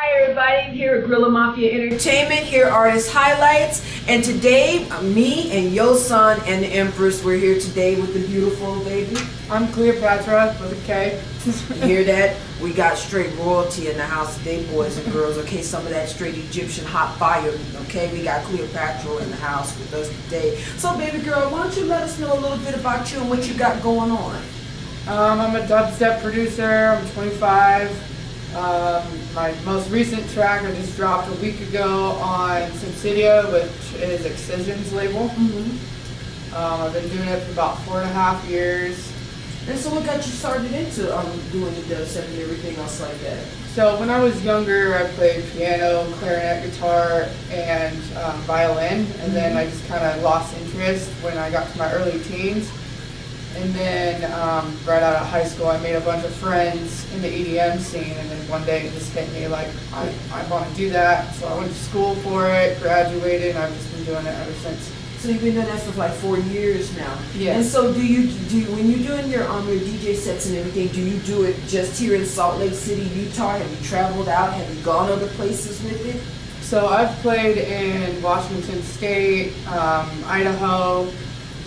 Hi everybody, here at Gorilla Mafia Entertainment, here are Artist Highlights, and today me and Yo Son and the Empress, we're here today with the beautiful baby. I'm KleØpatra with a K. You hear that? We got straight royalty in the house today, boys and girls, okay? Some of that straight Egyptian hot fire, okay? We got KleØpatra in the house with us today. So baby girl, why don't you let us know a little bit about you and what you got going on? I'm a dubstep producer, I'm 25. My most recent track I just dropped a week ago on Subsidia, which is Excision's label. I've been doing it for about 4.5 years. And so what got you started into doing the dubstep and everything else like that? So when I was younger, I played piano, clarinet, guitar, and violin, and then I just kind of lost interest when I got to my early teens. And then right out of high school, I made a bunch of friends in the EDM scene, and then one day it just hit me like, I want to do that. So I went to school for it, graduated, and I've just been doing it ever since. So you've been doing that for like 4 years now. Yeah. And so do you when you're doing your DJ sets and everything, do you do it just here in Salt Lake City, Utah? Have you traveled out? Have you gone other places with it? So I've played in Washington State, Idaho,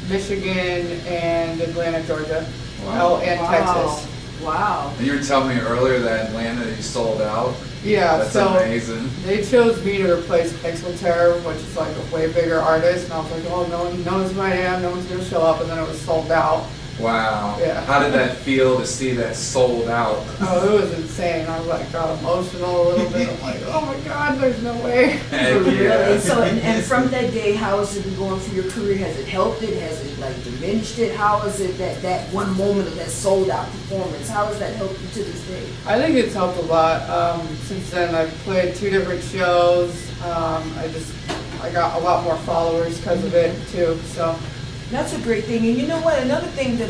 Michigan, and Atlanta, Georgia. Wow. Oh, and Texas. Wow. And you were telling me earlier that Atlanta you sold out. Yeah, That's so amazing. they chose me to replace Pixel Terror, which is like a way bigger artist, and I was like, oh, no one knows who I am, no one's gonna show up, and then it was sold out. Wow. Yeah. How did that feel to see that sold out? Oh, it was insane. I was like, got emotional a little bit. I'm like, oh my God, there's no way. Heck Really? yeah. So, and from that day, how has it been going for your career? Has it helped it? Has it like diminished it? How is it that one moment of that sold out performance? How has that helped you to this day? I think it's helped a lot. Since then, I've played 2 different shows. I got a lot more followers because of it too. So. That's a great thing, and you know what? Another thing that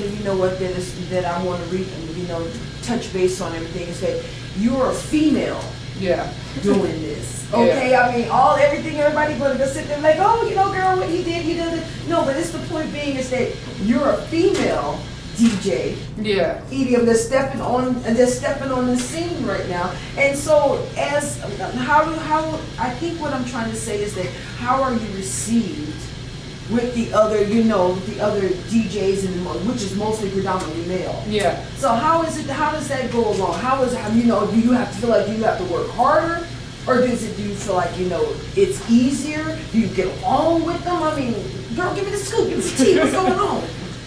I want to touch base on everything is that you're a female. Yeah. Doing this. Okay, yeah. I mean, everything, everybody gonna go sit there like, oh, girl, what you did it. No, but it's the point being is that you're a female DJ. Yeah. EDM that's stepping on the scene right now. And so how I think what I'm trying to say is that how are you received with the other DJs and which is mostly predominantly male. Yeah. So how does that go along? Do you have to feel like you have to work harder? Or do you feel like, it's easier? Do you get along with them? I mean, girl, give me the scoop, give me the tea, what's going on?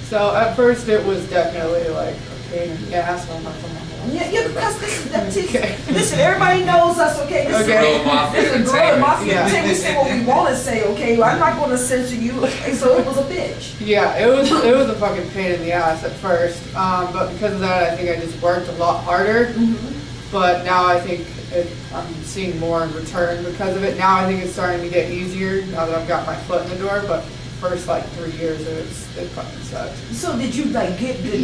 So at first it was definitely like a pain in the ass. I'm like, come on. Yeah, because listen, everybody knows us, okay? This is Gorilla Mafia Gorilla Entertainment. Mafia Entertainment. We say what we want to say, okay? I'm not going to censor you. Okay, so it was a bitch. Yeah, it was a fucking pain in the ass at first, but because of that, I think I just worked a lot harder. But now I think I'm seeing more in return because of it. Now I think it's starting to get easier now that I've got my foot in the door. But first 3 years it fucking sucked. So did you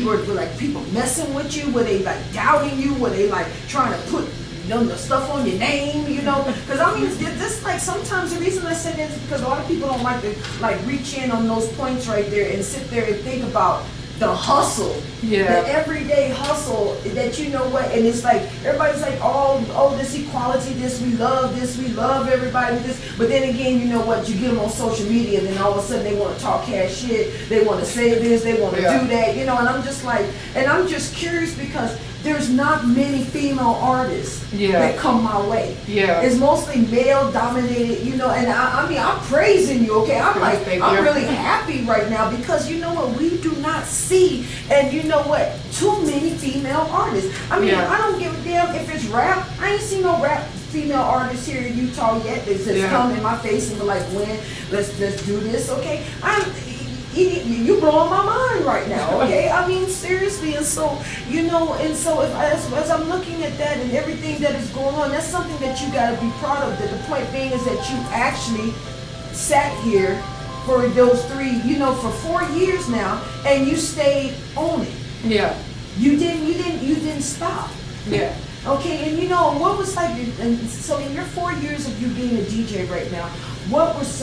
were people messing with you? Were they doubting you? Were they trying to put the stuff on your name? Because I mean, this sometimes the reason I said that is because a lot of people don't like to reach in on those points right there and sit there and think about the hustle, the everyday hustle that and it's everybody's oh, this equality, we love everybody, this, but then again, you get them on social media, and then all of a sudden they want to talk cash shit, they want to say this, they want to do that, and I'm just curious because there's not many female artists that come my way. Yeah. It's mostly male dominated, and I mean, I'm praising you, okay? I'm really happy right now because we do not see, and too many female artists. I mean, I don't give a damn if it's rap. I ain't seen no rap female artists here in Utah yet that just come in my face and be like, when, let's do this, okay? You blowing my mind right now, okay? I mean, seriously, and so, as I'm looking at that and everything that is going on, that's something that you gotta be proud of. That the point being is that you actually sat here for those 3, for 4 years now, and you stayed on it. Yeah. You didn't stop. Yeah. Okay, and what was and so in your 4 years of you being a DJ right now, what was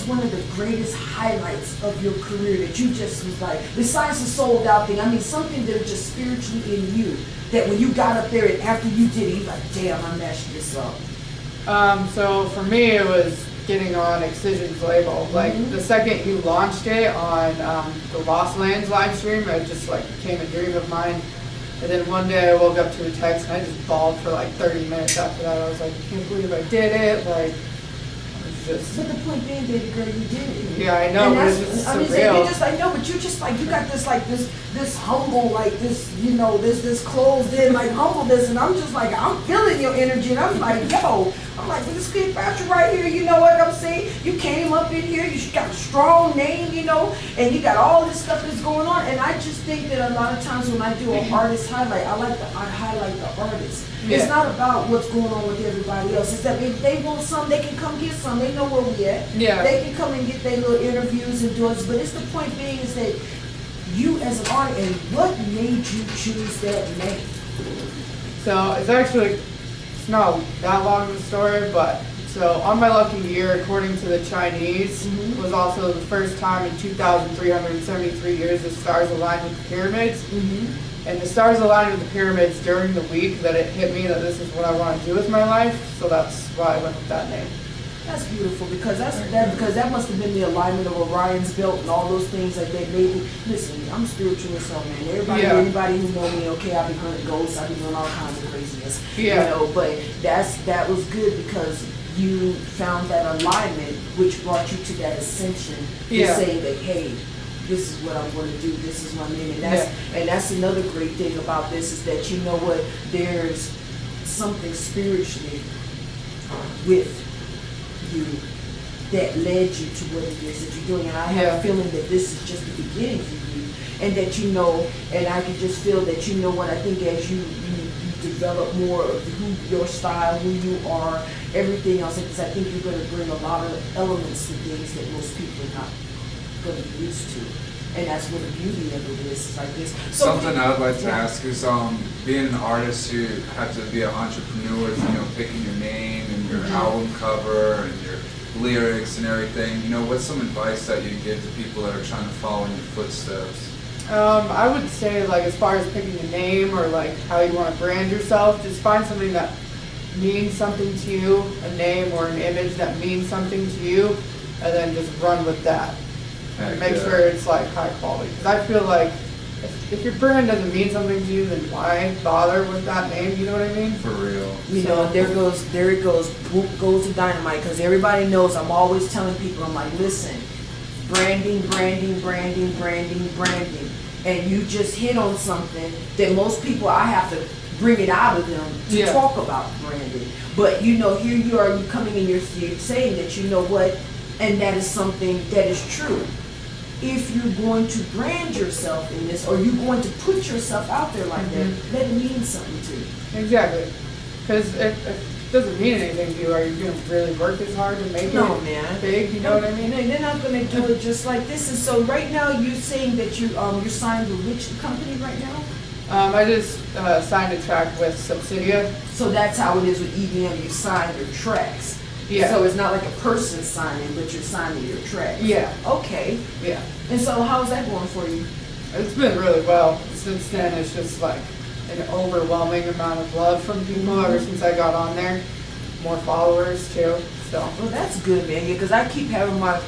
one of the greatest highlights of your career that you just was besides the sold out thing, I mean something that was just spiritually in you, that when you got up there and after you did it, you're like, damn, I mashed this up. So for me, it was getting on Excision's label. Like the second you launched it on the Lost Lands live stream, it just like became a dream of mine. And then one day I woke up to a text and I just bawled for like 30 minutes after that. I was like, I can't believe I did it. Like, just. But the point being, baby girl, you did it. Yeah, I know, but it's just I mean, surreal. you just like no, but you just like you got this like this humble like this this closed in like humbleness, and I'm just like I'm feeling your energy, and I'm like yo, I'm like this KleØpatra right here. You know what I'm saying? You came up in here, you got a strong name, and you got all this stuff that's going on, and I just think that a lot of times when I do an artist highlight, I highlight the artist. Yeah. It's not about what's going on with everybody else. It's that if they want some, they can come get some. They know where we at. Yeah. They can come and get their little interviews and do it. But it's the point being is that you as an artist, and what made you choose that name? So it's not that long of a story, but so on my lucky year, according to the Chinese, was also the first time in 2,373 years the stars aligned with the pyramids. And the stars aligned with the pyramids during the week that it hit me that this is what I want to do with my life. So that's why I went with that name. That's beautiful because that must have been the alignment of Orion's belt and all those things that they made. Listen, I'm spiritual myself, man. Anybody who know me, okay, I be hunting ghosts, I be doing all kinds of craziness. Yeah. But that was good because you found that alignment which brought you to that ascension to say that, hey, this is what I'm going to do, this is my name. And that's another great thing about this is that you know what, there's something spiritually with you that led you to what it is that you're doing. And I have a feeling that this is just the beginning for you. And that and I can just feel that what I think as you develop more of who your style, who you are, everything else, because I think you're going to bring a lot of elements to things that most people are not going to be used to. And that's what the beauty of it is like this. So something I would like to ask is being an artist who had to be an entrepreneur, picking your name and your album cover and your lyrics and everything, what's some advice that you give to people that are trying to follow in your footsteps? I would say like as far as picking a name or like how you want to brand yourself, just find something that means something to you, a name or an image that means something to you, and then just run with that. And make sure it's like high quality. Because I feel like if your brand doesn't mean something to you, then why bother with that name? You know what I mean? For real. There it goes, whoop goes the dynamite. Because everybody knows I'm always telling people, I'm like, listen, branding. And you just hit on something that most people, I have to bring it out of them to talk about branding. But here you are, you coming in, you're saying that you know what, and that is something that is true. If you're going to brand yourself in this, or you're going to put yourself out there like that, let it mean something to you. Exactly. Because if it doesn't mean anything to you, are you going to really work as hard to make it big? You know what I mean? They're not going to do it just like this. And so right now you're saying that you're signed with which company right now? I just signed a track with Subsidia. So that's how it is with EDM. You sign your tracks. Yeah. So it's not like a person signing, but you're signing your tracks. Yeah. Okay. Yeah. And so how's that going for you? It's been really well. Since then, it's just like an overwhelming amount of love from people ever since I got on there. More followers too. So. Well, that's good, man. Yeah, because I keep having my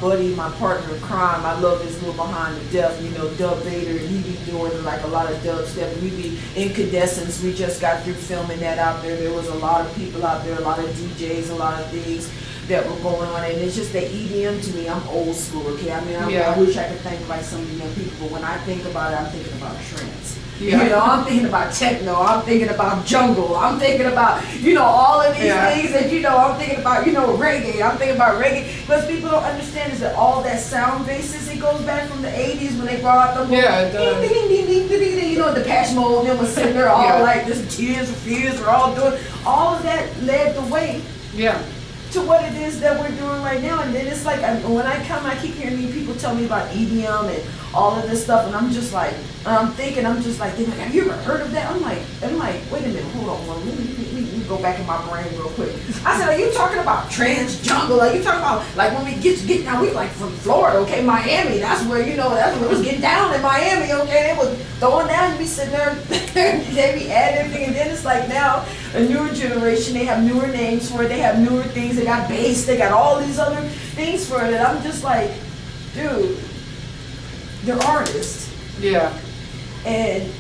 buddy, my partner in crime. I love his little behind the deaf, Dub Vader, and he be doing like a lot of dubstep. We be incandescents. We just got through filming that out there. There was a lot of people out there, a lot of DJs, a lot of things that were going on, and it's just that EDM to me. I'm old school, okay. I mean, I wish I could think like some of the young people, but when I think about it, I'm thinking about trance. Yeah. I'm thinking about techno, I'm thinking about jungle, I'm thinking about, all of these things that, I'm thinking about, reggae, I'm thinking about reggae. Because people don't understand is that all that sound basis, it goes back from the 80s when they brought out the the Depeche Mode, them was sitting there all like this, Tears for Fears, we're all doing, all of that led the way. Yeah. to what it is that we're doing right now. And then it's like, when I come, I keep hearing people tell me about EDM and all of this stuff, and I'm just like, they're like, have you ever heard of that? I'm like, wait a minute, hold on, let me go back in my brain real quick. I said, are you talking about trans jungle? Are you talking about, like, when we get down, we like from Florida, okay, Miami, that's where it was getting down in Miami, okay, they was throwing down, you be sitting there, they be adding everything, and then it's like now, a newer generation, they have newer names for it, they have newer things, they got bass, they got all these other things for it, and I'm just like, dude, they're artists. Yeah. And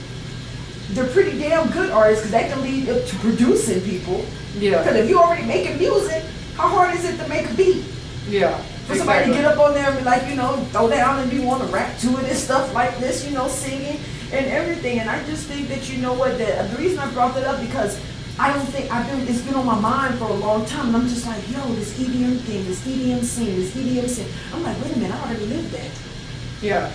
they're pretty damn good artists because that can lead up to producing people. Yeah. Because if you're already making music, how hard is it to make a beat? Yeah. For somebody to get up on there and be like, throw down and you want to rap to it and stuff like this, singing and everything. And I just think that, you know what, the reason I brought that up because it's been on my mind for a long time, and I'm just like, yo, this EDM thing, this EDM scene. I'm like, wait a minute, I already lived that. Yeah.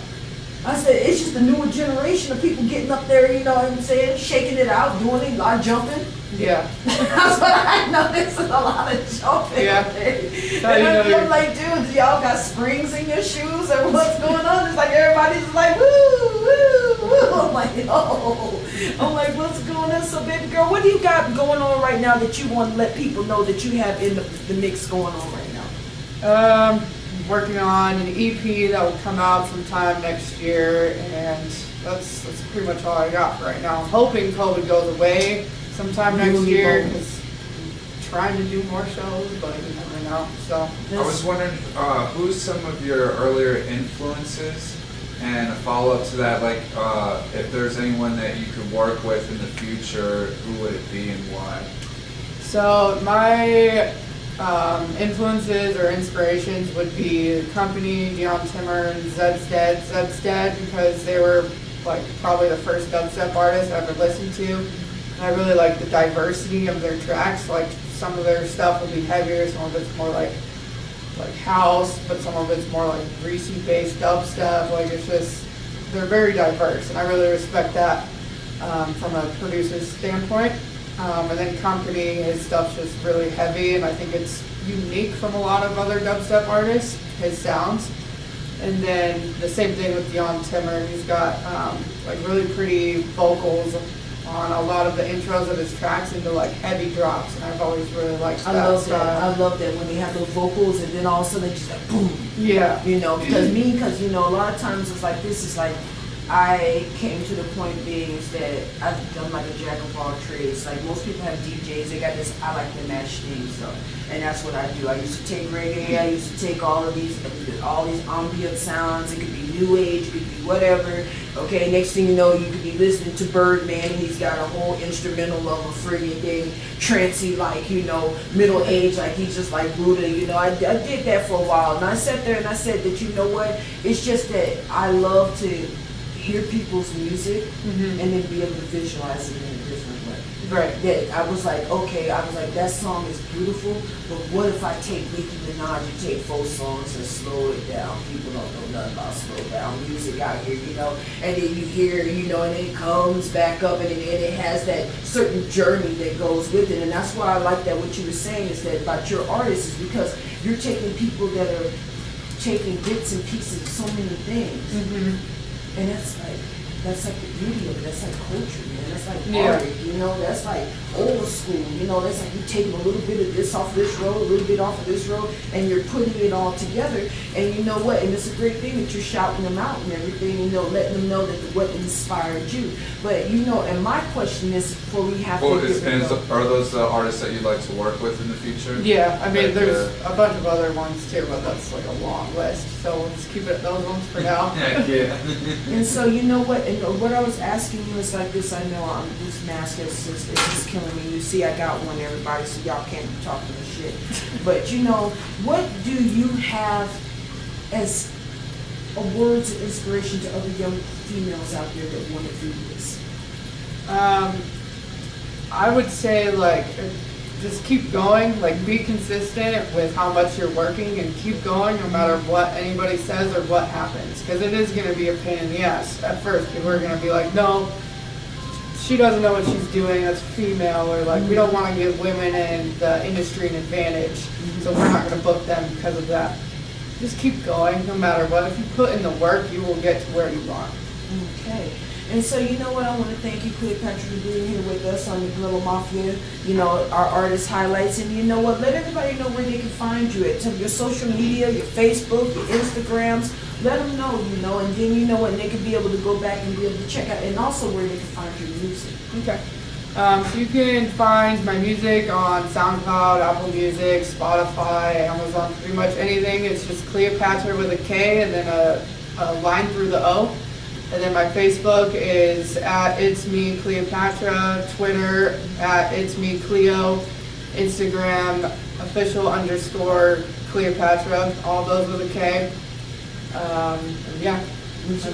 I said, it's just a newer generation of people getting up there, you know what I'm saying, shaking it out, doing it, a lot of jumping. Yeah. That's what I noticed, a lot of jumping. Yeah. And I'm like, dude, y'all got springs in your shoes or what's going on? It's like everybody's like, woo, woo, woo. I'm like, oh. I'm like, what's going on? So, baby girl, what do you got going on right now that you want to let people know that you have in the mix going on right now? Working on an EP that will come out sometime next year, and that's pretty much all I got right now. I'm hoping COVID goes away sometime next year, because I'm trying to do more shows, but you never know. So I was wondering, who's some of your earlier influences, and a follow-up to that, like if there's anyone that you could work with in the future, who would it be and why? So my influences or inspirations would be the company, Dion Timmer, and Zeds Dead, because they were like probably the first dubstep artists I ever listened to. And I really like the diversity of their tracks. Like some of their stuff will be heavier, some of it's more like house, but some of it's more like greasy based dubstep. Like it's just, they're very diverse, and I really respect that from a producer's standpoint. And then company, his stuff's just really heavy, and I think it's unique from a lot of other dubstep artists, his sounds. And then the same thing with Dion Timmer. He's got like really pretty vocals on a lot of the intros of his tracks into like heavy drops, and I've always really liked that. I love that when they have those vocals and then all of a sudden they just like boom. Yeah. Because a lot of times it's like this is like I came to the point being is that I've done like a jack of all trades. Like most people have DJs, they got this I like to match things, so and that's what I do. I used to take reggae, I used to take all these ambient sounds, it could be new age, it could be whatever. Okay, next thing you know, you could be listening to Birdman and he's got a whole instrumental of a friggin' thing, trancy like, middle age, like he's just like Buddha, I did that for a while, and I sat there and I said that, you know what, it's just that I love to hear people's music and then be able to visualize it in a different way. Right. That I was like, okay, that song is beautiful, but what if I take Nicki Minaj and take 4 songs and slow it down? People don't know nothing about slow down music out here, and then you hear, and it comes back up and it has that certain journey that goes with it. And that's why I like that what you were saying is that about your artists is because you're taking people that are taking bits and pieces of so many things. Mm-hmm. And that's like the beauty of it. That's like culture, man. That's like art, That's like old school, That's like you taking a little bit of this off this road, a little bit off of this road, and you're putting it all together. And you know what? And it's a great thing that you're shouting them out and everything, letting them know that what inspired you. But and my question is, before we have are those the artists that you'd like to work with in the future? Yeah, I mean, there's a bunch of other ones too, but that's like a long list. So let's keep it those ones for now. Yeah. And so you know what? And what I was asking you is like this. I know this mask is just killing me. You see, I got one, everybody, so y'all can't be talking to shit. But what do you have as a words of inspiration to other young females out there that want to do this? I would say just keep going, be consistent with how much you're working and keep going no matter what anybody says or what happens, because it is going to be a pain in the ass at first. People are going to be like, no, she doesn't know what she's doing, that's female, or like we don't want to give women in the industry an advantage, so we're not going to book them because of that. Just keep going, no matter what. If you put in the work, you will get to where you want. Okay. And so, you know what, I want to thank you, KleØpatra, for being here with us on the Little Mafia, you know, our artist highlights. And you know what, let everybody know where they can find you at your social media, your Facebook, your Instagrams. Let them know, you know, and then you know what, they can be able to go back and be able to check out, and also where they can find your music. Okay. So you can find my music on SoundCloud, Apple Music, Spotify, Amazon, pretty much anything. It's just KleØpatra with a K and then a line through the O. And then my Facebook is at It's Me KleØpatra, Twitter at It's Me Cleo, Instagram official_ KleØpatra, all those with a K. And yeah.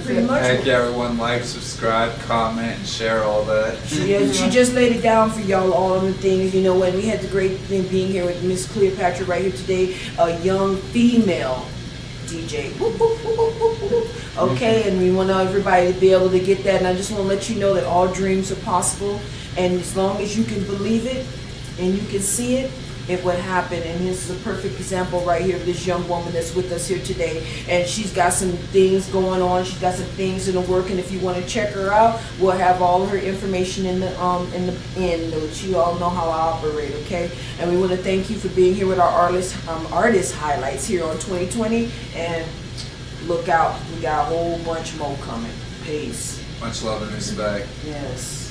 Pretty much. Heck yeah, everyone like, subscribe, comment, and share all that. She just laid it down for y'all, all of the things, you know, when we had the great thing being here with Miss KleØpatra right here today, a young female DJ. Okay, and we want everybody to be able to get that, and I just want to let you know that all dreams are possible, and as long as you can believe it and you can see it, it would happen. And this is a perfect example right here of this young woman that's with us here today, and she's got some things going on, she's got some things in the work, and if you want to check her out, we'll have all her information in the end notes. You all know how I operate, okay? And we want to thank you for being here with our artist highlights here on 2020, and look out, we got a whole bunch more coming. Peace. Much love and respect. Yes.